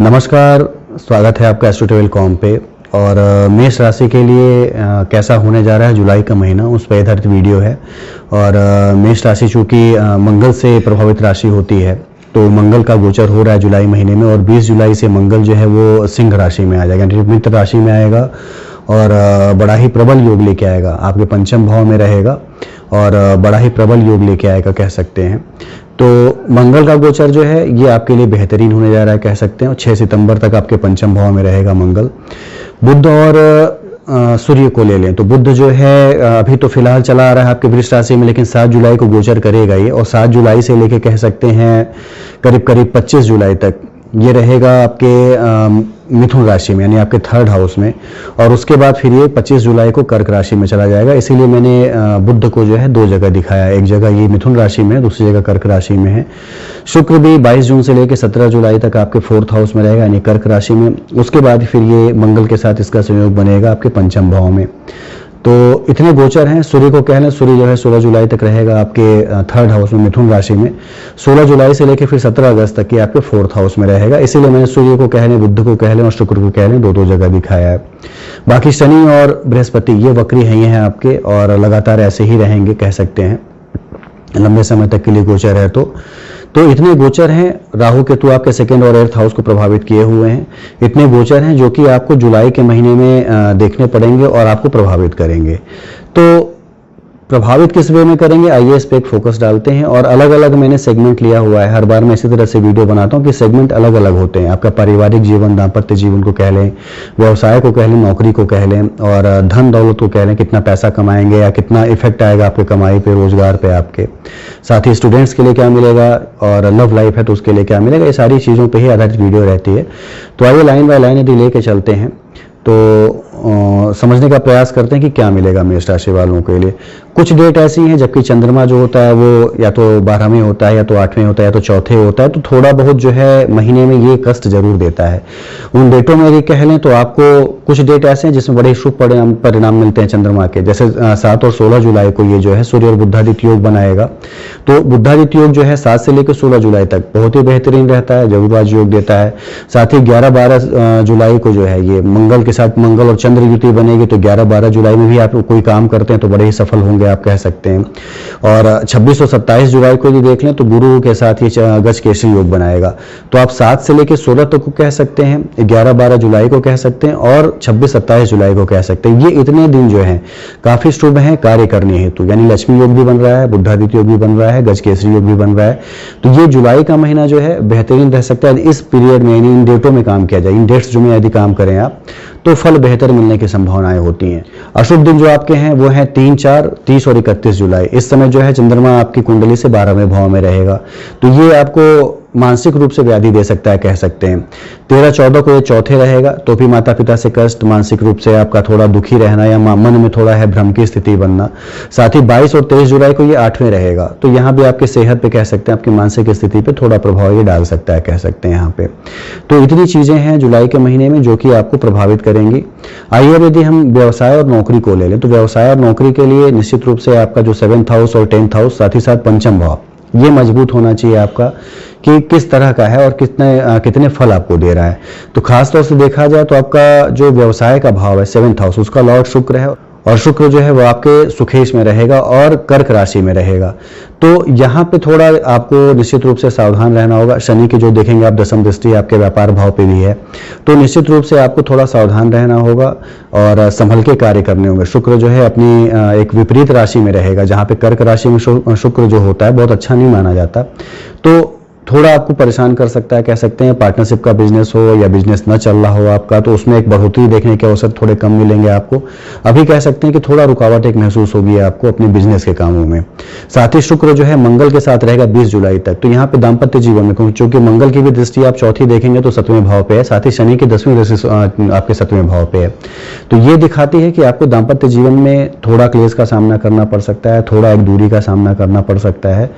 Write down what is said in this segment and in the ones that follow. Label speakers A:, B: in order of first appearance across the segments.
A: नमस्कार, स्वागत है आपका एस्ट्रोट्रेवल.com पे। और मेष राशि के लिए कैसा होने जा रहा है जुलाई का महीना, उस पर आधारित वीडियो है। और मेष राशि चूँकि मंगल से प्रभावित राशि होती है, तो मंगल का गोचर हो रहा है जुलाई महीने में। और 20 जुलाई से मंगल जो है वो सिंह राशि में आ जाएगा, यानी मित्र राशि में आएगा और बड़ा ही प्रबल योग लेके आएगा, आपके पंचम भाव में रहेगा और बड़ा ही प्रबल योग लेके आएगा कह सकते हैं। तो मंगल का गोचर जो है ये आपके लिए बेहतरीन होने जा रहा है कह सकते हैं। और 6 सितंबर तक आपके पंचम भाव में रहेगा मंगल। बुध और सूर्य को ले लें तो बुध जो है अभी तो फिलहाल चला आ रहा है आपके वृष राशि में, लेकिन 7 जुलाई को गोचर करेगा ये। और 7 जुलाई से लेके कह सकते हैं करीब करीब 25 जुलाई तक ये रहेगा आपके मिथुन राशि में, यानी आपके 3rd हाउस में। और उसके बाद फिर ये 25 जुलाई को कर्क राशि में चला जाएगा। इसीलिए मैंने बुध को जो है 2 जगह दिखाया, एक जगह ये मिथुन राशि में है, दूसरी जगह कर्क राशि में है। शुक्र भी 22 जून से लेकर 17 जुलाई तक आपके 4th हाउस में रहेगा, यानी कर्क राशि में। उसके बाद फिर ये मंगल के साथ इसका संयोग बनेगा आपके पंचम भाव में। तो इतने गोचर हैं। सूर्य को कह लें, सूर्य जो है 16 जुलाई तक रहेगा आपके 3rd हाउस में मिथुन राशि में। 16 जुलाई से लेकर फिर 17 अगस्त तक ये आपके 4th हाउस में रहेगा। इसीलिए मैंने सूर्य को कह लें, बुध को कह लें और शुक्र को कह लें, 2-2 जगह दिखाया है। बाकी शनि और बृहस्पति ये वक्री हैं आपके और लगातार ऐसे ही रहेंगे कह सकते हैं, लंबे समय तक के लिए गोचर है। तो इतने गोचर हैं। राहु केतु आपके 2nd और 8th हाउस को प्रभावित किए हुए हैं। इतने गोचर हैं जो कि आपको जुलाई के महीने में देखने पड़ेंगे और आपको प्रभावित करेंगे। तो प्रभावित किस वे में करेंगे, आइए इस पे एक फोकस डालते हैं। और अलग अलग मैंने सेगमेंट लिया हुआ है। हर बार मैं इसी तरह से वीडियो बनाता हूं कि सेगमेंट अलग अलग होते हैं। आपका पारिवारिक जीवन, दाम्पत्य जीवन को कह लें, व्यवसाय को कह लें, नौकरी को कह लें, और धन दौलत को कह लें, कितना पैसा कमाएंगे या कितना इफेक्ट आएगा आपके कमाई पे, रोजगार पे आपके। साथ ही स्टूडेंट्स के लिए क्या मिलेगा और लव लाइफ है तो उसके लिए क्या मिलेगा, ये सारी चीज़ों पर ही आधारित वीडियो रहती है। तो आइए लाइन बाय लाइन यदि लेके चलते हैं तो समझने का प्रयास करते हैं कि क्या मिलेगा मेष राशि वालों के लिए। कुछ डेट ऐसी हैं जबकि चंद्रमा जो होता है वो या तो 12वें होता है, या तो 8वें होता है, या तो 4थे होता है, तो थोड़ा बहुत जो है महीने में ये कष्ट जरूर देता है। उन डेटों में यदि कह लें तो आपको कुछ डेट ऐसे हैं जिसमें बड़े शुभ परिणाम मिलते हैं चंद्रमा के। जैसे 7 और 16 जुलाई को ये जो है सूर्य और बुधादित्य योग बनाएगा। तो बुधादित्य योग जो है 7 से लेकर 16 जुलाई तक बहुत ही बेहतरीन रहता है, जगुराज योग देता है। साथ ही 11-12 जुलाई को जो है ये मंगल के साथ मंगल और चंद्र युति बनेगी। तो 11-12 जुलाई में भी आप कोई काम करते हैं तो बड़े ही सफल होंगे आप कह सकते हैं। और 26 और 27 जुलाई को यदि देख लें तो गुरु के साथ ये गज केसरी योग बनाएगा। तो आप 7 से लेकर 16 तक को कह सकते हैं, 11-12 जुलाई को कह सकते हैं और 26-27 जुलाई को कह सकते हैं। ये इतने दिन जो हैं काफी शुभ हैं कार्य करने हेतु, यानी लक्ष्मी योग भी बन रहा है, बुधादित्य योग भी बन रहा है, गज केसरी योग भी बन रहा है। तो ये जुलाई का महीना जो है बेहतरीन रह सकता है। इस पीरियड में यानी इन डेटों में काम किया जाए, इन डेट्स जो में यदि काम करें आप तो फल बेहतर मिलने की संभावनाएं होती हैं। अशुभ दिन जो आपके हैं वो हैं 3, 4, 30 और 31 जुलाई। इस समय जो है चंद्रमा आपकी कुंडली से 12वें भाव में रहेगा। तो ये आपको मानसिक रूप से व्याधि दे सकता है कह सकते हैं। 13-14 को ये 4थे रहेगा तो भी माता पिता से कष्ट, मानसिक रूप से आपका थोड़ा दुखी रहना या मन में थोड़ा है भ्रम की स्थिति बनना। साथ ही 22 और 23 जुलाई को ये 8वें रहेगा। तो यहाँ भी आपके सेहत पे कह सकते हैं, आपकी मानसिक स्थिति पे थोड़ा प्रभाव ये डाल सकता है कह सकते हैं यहाँ पे। तो इतनी चीजें हैं जुलाई के महीने में जो कि आपको प्रभावित करेंगी। आइए अब यदि हम व्यवसाय और नौकरी को ले लें तो व्यवसाय और नौकरी के लिए निश्चित रूप से आपका जो 7th हाउस और 10th हाउस, साथ ही साथ पंचम भाव, ये मजबूत होना चाहिए आपका कि किस तरह का है और कितने फल आपको दे रहा है। तो खास तौर से देखा जाए तो आपका जो व्यवसाय का भाव है 7th हाउस, उसका लॉर्ड शुक्र है और शुक्र जो है वो आपके सुखेश में रहेगा और कर्क राशि में रहेगा। तो यहाँ पे थोड़ा आपको निश्चित रूप से सावधान रहना होगा। शनि की जो देखेंगे आप 10वीं दृष्टि आपके व्यापार भाव पे भी है, तो निश्चित रूप से आपको थोड़ा सावधान रहना होगा और संभल के कार्य करने होंगे। शुक्र जो है अपनी एक विपरीत राशि में रहेगा, जहाँ पे कर्क राशि में शुक्र जो होता है बहुत अच्छा नहीं माना जाता। तो थोड़ा आपको परेशान कर सकता है कह सकते हैं। पार्टनरशिप का बिजनेस हो या बिजनेस न चल रहा हो आपका, तो उसमें एक बढ़ोतरी देखने के अवसर थोड़े कम मिलेंगे आपको। अभी कह सकते हैं कि थोड़ा रुकावट एक महसूस होगी आपको अपने बिजनेस के कामों में। साथ ही शुक्र जो है मंगल के साथ रहेगा 20 जुलाई तक। तो यहाँ पे दाम्पत्य जीवन में, क्योंकि मंगल की भी दृष्टि आप 4थी देखेंगे तो 7वें भाव पे है, साथ ही शनि की 10वीं दृष्टि आपके 7वें भाव पे है। तो ये दिखाती है कि आपको दाम्पत्य जीवन में थोड़ा क्लेश का सामना करना पड़ सकता है, थोड़ा एक दूरी का सामना करना पड़ सकता है,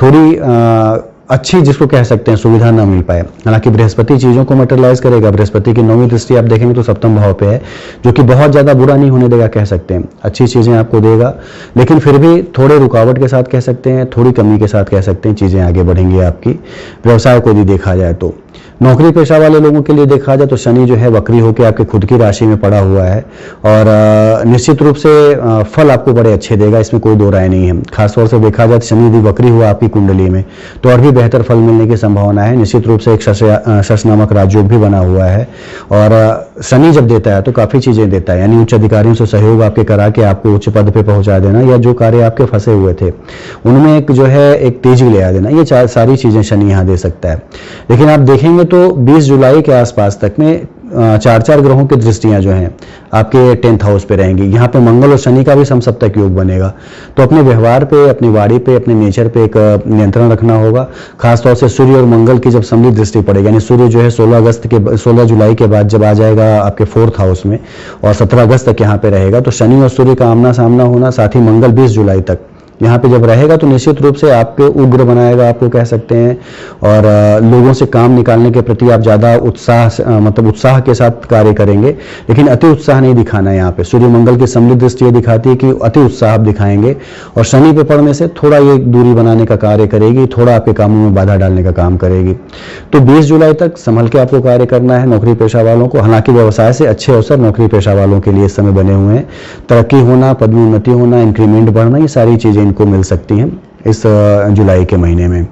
A: थोड़ी अच्छी जिसको कह सकते हैं सुविधा ना मिल पाए। हालांकि बृहस्पति चीजों को मटेरियलाइज करेगा। बृहस्पति की 9वीं दृष्टि आप देखेंगे तो 7वें भाव पे है, जो कि बहुत ज्यादा बुरा नहीं होने देगा कह सकते हैं, अच्छी चीजें आपको देगा। लेकिन फिर भी थोड़े रुकावट के साथ कह सकते हैं, थोड़ी कमी के साथ कह सकते हैं चीजें आगे बढ़ेंगी आपकी। व्यवसाय को भी देखा जाए तो नौकरी पेशा वाले लोगों के लिए देखा जाए तो शनि जो है वक्री होकर आपके खुद की राशि में पड़ा हुआ है और निश्चित रूप से फल आपको बड़े अच्छे देगा, इसमें कोई दो राय नहीं है। खासतौर से देखा जाए तो शनि यदि वक्री हुआ आपकी कुंडली में तो और भी बेहतर फल मिलने की संभावना है। निश्चित रूप से एक शश नामक राजयोग भी बना हुआ है और शनि जब देता है तो काफी चीजें देता है, यानी उच्च अधिकारियों से सहयोग आपके करा के आपको उच्च पद पे पहुंचा देना या जो कार्य आपके फंसे हुए थे उनमें एक जो है एक तेजी ले आ देना, ये सारी चीजें शनि यहाँ दे सकता है। लेकिन आप देखेंगे तो 20 जुलाई के आसपास तक में 4 ग्रहों की दृष्टियां जो हैं आपके 10th हाउस पे रहेंगी। यहाँ पे मंगल और शनि का भी समसप्तक योग बनेगा, तो अपने व्यवहार पे, अपनी वाणी पे, अपने नेचर पे एक नियंत्रण रखना होगा। खासतौर से सूर्य और मंगल की जब समृद्ध दृष्टि पड़ेगी, यानी सूर्य जो है 16 जुलाई के बाद जब आ जाएगा आपके 4th हाउस में और 17 अगस्त तक यहाँ पे रहेगा, तो शनि और सूर्य का आमना सामना होना, साथ ही मंगल 20 जुलाई तक यहाँ पे जब रहेगा तो निश्चित रूप से आपके उग्र बनाएगा, आपको कह सकते हैं, और लोगों से काम निकालने के प्रति आप ज्यादा उत्साह के साथ कार्य करेंगे, लेकिन अति उत्साह नहीं दिखाना है। यहाँ पे सूर्य मंगल की समृद्ध दृष्टि ये दिखाती है कि अति उत्साह आप दिखाएंगे और शनि पे पड़ने से थोड़ा ये दूरी बनाने का कार्य करेगी, थोड़ा आपके कामों में बाधा डालने का काम करेगी। तो 20 जुलाई तक संभल के आपको कार्य करना है नौकरी पेशा वालों को। हालांकि व्यवसाय से अच्छे अवसर नौकरी पेशा वालों के लिए इस समय बने हुए हैं, तरक्की होना, पदोन्नति होना, इंक्रीमेंट बढ़ना, ये सारी चीजें को मिल सकती हैं इस जुलाई के महीने में।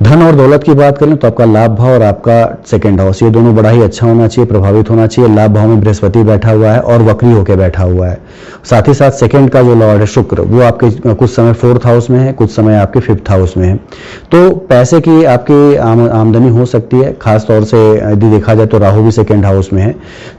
A: धन और दौलत की बात करें तो आपका लाभ भाव और आपका 2nd हाउस ये दोनों बड़ा ही अच्छा होना चाहिए, प्रभावित होना चाहिए। लाभ भाव में बृहस्पति बैठा हुआ है और वक्री होकर बैठा हुआ है। साथ ही साथ 2nd का जो लॉर्ड है शुक्र, वो आपके कुछ समय 4th हाउस में है, कुछ समय आपके 5th हाउस में है। तो पैसे की आपकी आमदनी हो सकती है। खासतौर से यदि देखा जाए तो राहु भी 2nd हाउस में है,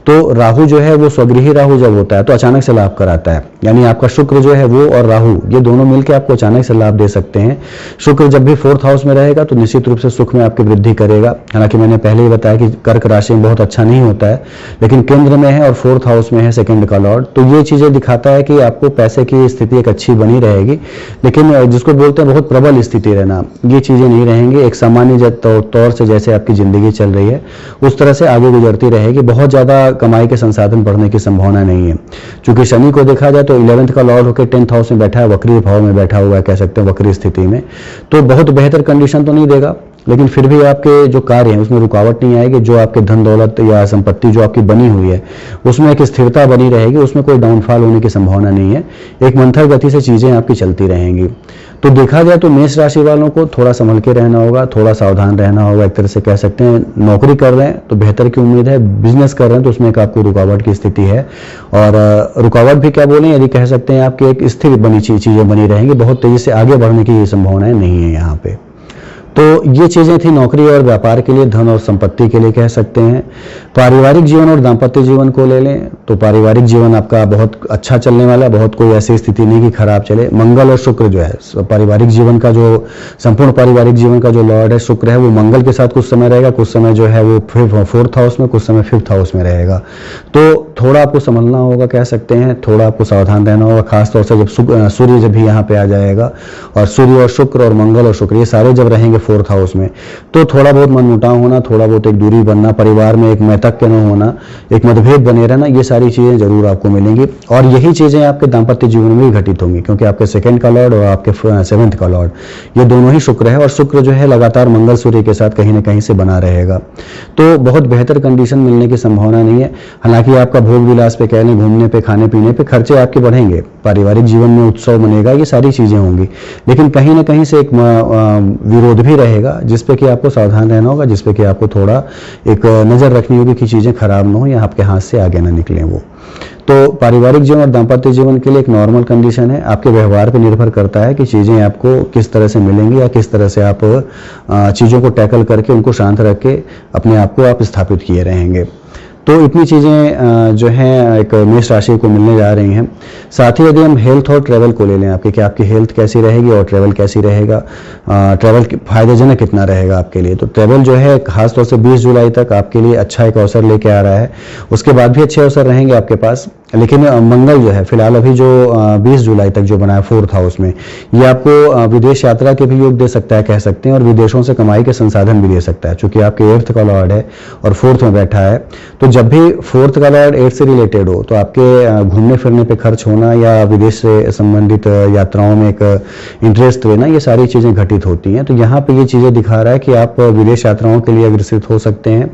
A: तो राहु जो है वो स्वगृही राहु जब होता है तो अचानक से लाभ कराता है, यानी आपका शुक्र जो है वो और राहु ये दोनों मिलकर आपको अचानक से लाभ दे सकते हैं। शुक्र जब भी 4th हाउस में रहेगा तो निश्चित रूप से सुख में आपकी वृद्धि करेगा। हालांकि मैंने पहले ही बताया कि कर्क राशि में बहुत अच्छा नहीं होता है, लेकिन केंद्र में है और 4th हाउस में है 2nd का लॉर्ड, तो ये चीजें दिखाता है कि आपको पैसे की स्थिति एक अच्छी बनी रहेगी। लेकिन जिसको बोलते हैं बहुत प्रबल स्थिति रहना, ये चीजें नहीं रहेंगी। एक सामान्य तौर से जैसे आपकी जिंदगी चल रही है उस तरह से आगे गुजरती रहेगी। बहुत ज्यादा कमाई के संसाधन बढ़ने की संभावना नहीं है। चूंकि शनि को देखा जाए तो 11th का लॉर्ड होकर 10th हाउस में बैठा है, वक्री भाव में बैठा हुआ है, कह सकते हैं वक्री स्थिति में, तो बहुत बेहतर कंडीशन तो नहीं देगा, लेकिन फिर भी आपके जो कार्य हैं उसमें रुकावट नहीं आएगी। जो आपके धन दौलत या संपत्ति जो आपकी बनी हुई है उसमें एक स्थिरता बनी रहेगी, उसमें कोई डाउनफॉल होने की संभावना नहीं है। एक मंथर गति से चीजें आपकी चलती रहेंगी। तो देखा जाए तो मेष राशि वालों को थोड़ा संभल के रहना होगा, थोड़ा सावधान रहना होगा। एक तरह से कह सकते हैं नौकरी कर रहे हैं तो बेहतर की उम्मीद है, बिजनेस कर रहे हैं तो उसमें एक आपको रुकावट की स्थिति है। और रुकावट भी क्या बोलें, यदि कह सकते हैं आपकी एक स्थिर बनी चीजें बनी रहेंगी, बहुत तेजी से आगे बढ़ने की संभावनाएं नहीं है यहाँ पे। तो ये चीजें थी नौकरी और व्यापार के लिए, धन और संपत्ति के लिए कह सकते हैं। पारिवारिक जीवन और दाम्पत्य जीवन को ले लें तो पारिवारिक जीवन आपका बहुत अच्छा चलने वाला है, बहुत कोई ऐसी स्थिति नहीं कि खराब चले। मंगल और शुक्र जो है पारिवारिक जीवन का, जो संपूर्ण पारिवारिक जीवन का जो लॉर्ड है शुक्र है, वो मंगल के साथ कुछ समय रहेगा, कुछ समय जो है वो 4th हाउस में, कुछ समय 5th हाउस में रहेगा। तो थोड़ा आपको संभलना होगा, कह सकते हैं थोड़ा आपको सावधान रहना होगा। खासतौर से जब सूर्य जब भी यहाँ पे आ जाएगा और सूर्य और शुक्र और मंगल और शुक्र ये सारे जब रहेंगे 4th हाउस में, तो थोड़ा बहुत मनमुटाव होना, थोड़ा बहुत एक दूरी बनना, परिवार में एक मैतक्य न होना, एक मतभेद बने रहना, ये सारी चीजें जरूर आपको मिलेंगी। और यही चीजें आपके दाम्पत्य जीवन में भी घटित होंगी, क्योंकि आपके 2nd का लॉर्ड और आपके 7th का लॉर्ड ये दोनों ही शुक्र है, और शुक्र जो है लगातार मंगल सूर्य के साथ कहीं ना कहीं से बना रहेगा। तो बहुत बेहतर कंडीशन मिलने की संभावना नहीं है। हालांकि आपका भोग विलास पे कह लें, घूमने पे, खाने पीने पे खर्चे आपके बढ़ेंगे, पारिवारिक जीवन में उत्सव बनेगा, ये सारी चीजें होंगी, लेकिन कहीं ना कहीं से एक विरोध भी रहेगा जिसपे कि आपको सावधान रहना होगा, जिसपे कि आपको थोड़ा एक नजर रखनी होगी कि चीजें खराब ना हो या आपके हाथ से आगे ना निकले वो। तो पारिवारिक जीवन और दाम्पत्य जीवन के लिए एक नॉर्मल कंडीशन है। आपके व्यवहार पर निर्भर करता है कि चीजें आपको किस तरह से मिलेंगी या किस तरह से आप चीजों को टैकल करके उनको शांत रख के अपने आप को आप स्थापित किए रहेंगे। तो इतनी चीजें जो हैं एक मेष राशि को मिलने जा रही हैं। साथ ही यदि हम हेल्थ और ट्रैवल को ले लें आपकी, कि आपकी हेल्थ कैसी रहेगी और ट्रैवल कैसी रहेगा, ट्रैवल फायदेजनक कितना रहेगा आपके लिए, तो ट्रैवल जो है खासतौर से 20 जुलाई तक आपके लिए अच्छा एक अवसर लेके आ रहा है। उसके बाद भी अच्छे अवसर रहेंगे आपके पास, लेकिन मंगल जो है फिलहाल अभी जो 20 जुलाई तक जो बना है 4th हाउस में, ये आपको विदेश यात्रा के भी योग दे सकता है, कह सकते हैं, और विदेशों से कमाई के संसाधन भी दे सकता है। चूंकि आपके 8th का लॉर्ड है और 4th में बैठा है, तो जब भी फोर्थ का लॉर्ड 8 से रिलेटेड हो तो आपके घूमने फिरने पे खर्च होना या विदेश से संबंधित यात्राओं में एक इंटरेस्ट लेना, ये सारी चीज़ें घटित होती हैं। तो यहाँ पे ये चीज़ें दिखा रहा है कि आप विदेश यात्राओं के लिए अग्रसित हो सकते हैं,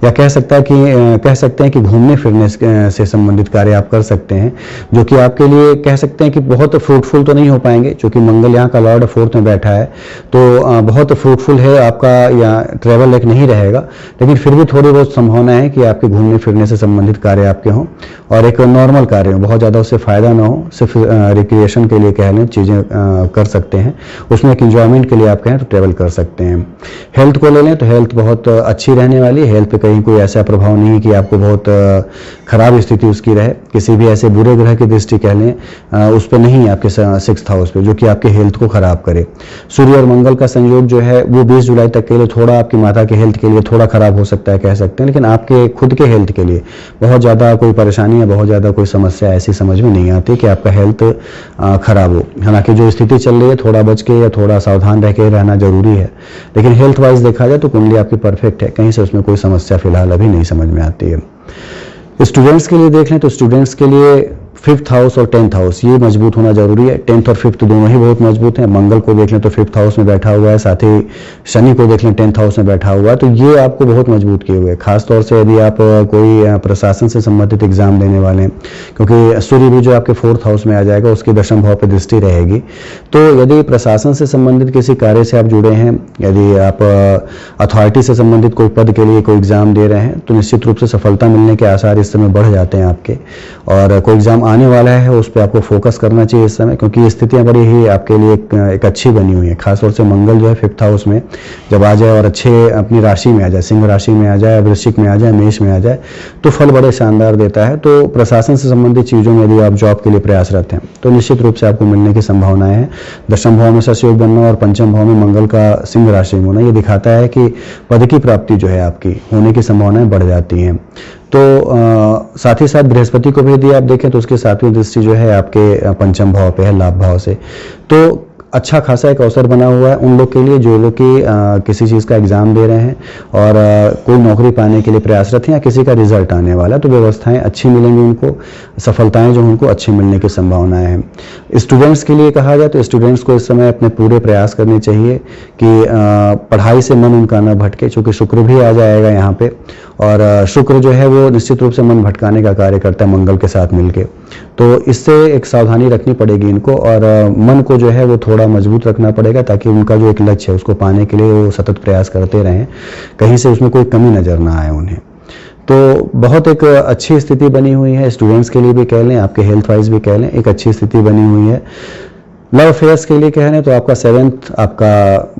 A: या कह सकते हैं कि घूमने फिरने से संबंधित कार्य आप कर सकते हैं, जो कि आपके लिए कह सकते हैं कि बहुत फ्रूटफुल तो नहीं हो पाएंगे, क्योंकि मंगल यहाँ का लॉर्ड 4th में बैठा है, तो बहुत फ्रूटफुल है आपका या ट्रैवल एक नहीं रहेगा, लेकिन फिर भी थोड़ी बहुत संभावना है कि आपके घूमने फिरने से संबंधित कार्य आपके हों और एक नॉर्मल कार्य हो, बहुत ज़्यादा उससे फायदा ना हो, सिर्फ रिक्रिएशन के लिए कह लें चीज़ें कर सकते हैं, उसमें एक इंजॉयमेंट के लिए आप कहें तो ट्रैवल कर सकते हैं। हेल्थ को ले लें तो हेल्थ बहुत अच्छी रहने वाली है। हेल्थ पे कहीं कोई ऐसा प्रभाव नहीं है कि आपको बहुत खराब स्थिति उसकी रहे, किसी भी ऐसे बुरे ग्रह की दृष्टि कह लें उस पर नहीं है आपके 6th हाउस पे, जो कि आपके हेल्थ को खराब करे। सूर्य और मंगल का संयोग जो है वो 20 जुलाई तक के लिए थोड़ा आपकी माता के हेल्थ के लिए थोड़ा खराब हो सकता है कह सकते हैं, लेकिन आपके खुद के हेल्थ के लिए बहुत ज़्यादा कोई परेशानी या बहुत ज़्यादा कोई समस्या ऐसी समझ में नहीं आती कि आपका हेल्थ खराब हो। हालांकि जो स्थिति चल रही है थोड़ा बच के या थोड़ा सावधान रह के रहना जरूरी है, लेकिन हेल्थ वाइज देखा जाए तो कुंडली आपकी परफेक्ट है, कहीं से उसमें कोई समस्या फिलहाल अभी नहीं समझ में आती है। स्टूडेंट्स के लिए देख लें तो स्टूडेंट्स के लिए 5th हाउस और 10th हाउस ये मजबूत होना जरूरी है। 10th और 5th दोनों ही बहुत मजबूत हैं। मंगल को देख लें तो 5th हाउस में बैठा हुआ है, साथ ही शनि को देख लें 10th हाउस में बैठा हुआ है, तो ये आपको बहुत मजबूत किए हुए हैं। खासतौर से यदि आप कोई प्रशासन से संबंधित एग्जाम देने वाले हैं, क्योंकि सूर्य भी जो आपके 4th हाउस में आ जाएगा उसकी 10वें भाव पर दृष्टि रहेगी, तो यदि प्रशासन से संबंधित किसी कार्य से आप जुड़े हैं, यदि आप अथॉरिटी से संबंधित कोई पद के लिए कोई एग्जाम दे रहे हैं, तो निश्चित रूप से सफलता मिलने के आसार इस समय बढ़ जाते हैं आपके। और कोई एग्जाम आने वाला है उस पर आपको फोकस करना चाहिए इस समय, क्योंकि ये स्थितियां बड़ी ही आपके लिए एक अच्छी बनी हुई है। खासतौर से मंगल जो है 5th हाउस में जब आ जाए और अच्छे अपनी राशि में आ जाए, सिंह राशि में आ जाए, वृश्चिक में आ जाए, मेष में आ जाए, तो फल बड़े शानदार देता है। तो प्रशासन से संबंधित चीजों में यदि आप जॉब के लिए प्रयासरत हैं तो निश्चित रूप से आपको मिलने की संभावनाएं हैं। 10वें भाव में ससयोग बनना और 5वें भाव में मंगल का सिंह राशि में होना, ये दिखाता है कि पद की प्राप्ति जो है आपकी होने की संभावनाएं बढ़ जाती हैं। तो साथ ही साथ बृहस्पति को भी यदि आप देखें तो उसकी 7वीं दृष्टि जो है आपके 5वें भाव पे है, लाभ भाव से, तो अच्छा खासा एक अवसर बना हुआ है उन लोग के लिए जो लोग कि किसी चीज़ का एग्जाम दे रहे हैं और कोई नौकरी पाने के लिए प्रयासरत हैं या किसी का रिजल्ट आने वाला, तो व्यवस्थाएं अच्छी मिलेंगी उनको, सफलताएं जो उनको अच्छी मिलने की संभावनाएं हैं। स्टूडेंट्स के लिए कहा जाए तो स्टूडेंट्स को इस समय अपने पूरे प्रयास करने चाहिए कि पढ़ाई से मन उनका न भटके, चूँकि शुक्र भी आ जाएगा यहाँ पे, और शुक्र जो है वो निश्चित रूप से मन भटकाने का कार्य करता है मंगल के साथ मिलके, तो इससे एक सावधानी रखनी पड़ेगी इनको और मन को जो है वो थोड़ा मजबूत रखना पड़ेगा, ताकि उनका जो एक लक्ष्य है उसको पाने के लिए वो सतत प्रयास करते रहें, कहीं से उसमें कोई कमी नजर ना आए उन्हें। तो बहुत एक अच्छी स्थिति बनी हुई है स्टूडेंट्स के लिए भी कह लें, आपके हेल्थ वाइज भी कह लें, एक अच्छी स्थिति बनी हुई है। लव अफेयर्स के लिए कह लें तो आपका 7th, आपका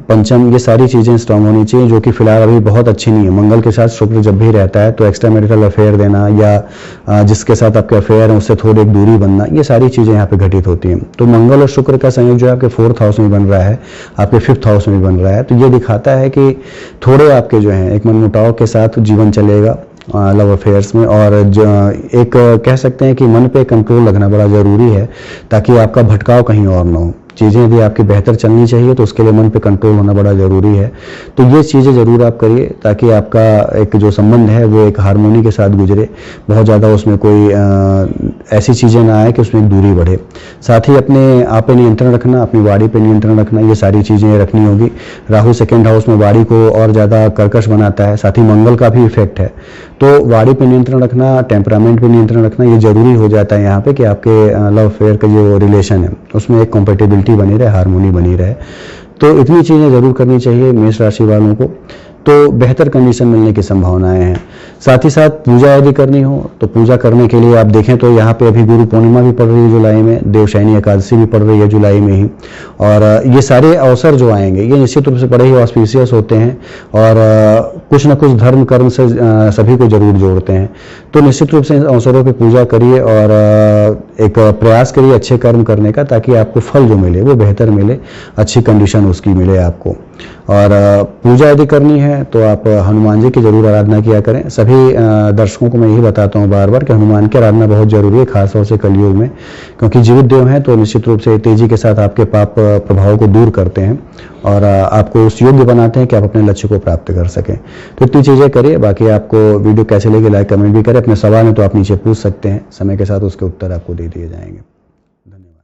A: 5th, ये सारी चीज़ें स्ट्रांग होनी चाहिए, जो कि फिलहाल अभी बहुत अच्छी नहीं है। मंगल के साथ शुक्र जब भी रहता है तो एक्स्ट्रा मैरिटल अफेयर देना या जिसके साथ आपके अफेयर है उससे थोड़ी एक दूरी बनना, ये सारी चीज़ें यहाँ पे घटित होती हैं। तो मंगल और शुक्र का संयोग जो है आपके 4th हाउस में बन रहा है, आपके 5th हाउस में बन रहा है, तो ये दिखाता है कि थोड़े आपके जो हैं एक मनमुटाव के साथ जीवन चलेगा लव अफेयर्स में, और एक कह सकते हैं कि मन पे कंट्रोल रखना बड़ा ज़रूरी है, ताकि आपका भटकाव कहीं और ना हो। चीज़ें यदि आपकी बेहतर चलनी चाहिए तो उसके लिए मन पे कंट्रोल होना बड़ा ज़रूरी है। तो ये चीज़ें ज़रूर आप करिए, ताकि आपका एक जो संबंध है वो एक हारमोनी के साथ गुजरे, बहुत ज़्यादा उसमें कोई ऐसी चीज़ें ना आए कि उसमें एक दूरी बढ़े। साथ ही अपने आप पे नियंत्रण रखना, अपनी वाणी पे नियंत्रण रखना, ये सारी चीज़ें रखनी होगी। राहु 2nd हाउस में वाणी को और ज़्यादा कर्कश बनाता है, साथ ही मंगल का भी इफेक्ट है, तो वाणी पे नियंत्रण रखना, टेम्परामेंट पे नियंत्रण रखना, ये जरूरी हो जाता है यहाँ पे कि आपके लव अफेयर का जो रिलेशन है उसमें एक कॉम्पेटिबिलिटी बनी रहे, हार्मोनी बनी रहे। तो इतनी चीज़ें ज़रूर करनी चाहिए मेष राशि वालों को, तो बेहतर कंडीशन मिलने की संभावनाएं हैं। साथ ही साथ पूजा यदि करनी हो तो पूजा करने के लिए आप देखें तो यहाँ पे अभी गुरु पूर्णिमा भी पड़ रही है जुलाई में, देवशयनी एकादशी भी पड़ रही है जुलाई में ही, और ये सारे अवसर जो आएंगे ये निश्चित रूप से बड़े ही ऑस्पिशियस होते हैं और कुछ न कुछ धर्म कर्म से सभी को जरूर जोड़ते हैं। तो निश्चित रूप से इन अवसरों पर पूजा करिए और एक प्रयास करिए अच्छे कर्म करने का, ताकि आपको फल जो मिले वो बेहतर मिले, अच्छी कंडीशन उसकी मिले आपको। और पूजा यदि करनी है तो आप हनुमान जी की जरूर आराधना किया करें। सभी दर्शकों को मैं यही बताता हूँ बार बार कि हनुमान की आराधना बहुत जरूरी है, खासतौर से कलयुग में, क्योंकि जीवित देव हैं तो निश्चित रूप से तेजी के साथ आपके पाप प्रभाव को दूर करते हैं और आपको उस योग्य बनाते हैं कि आप अपने लक्ष्य को प्राप्त कर सकें। तो इतनी चीज़ें करिए। बाकी आपको वीडियो कैसे लगे लाइक कमेंट भी करें। अपने सवाल हैं तो आप नीचे पूछ सकते हैं, समय के साथ उसके उत्तर आपको दे दिए जाएंगे। धन्यवाद।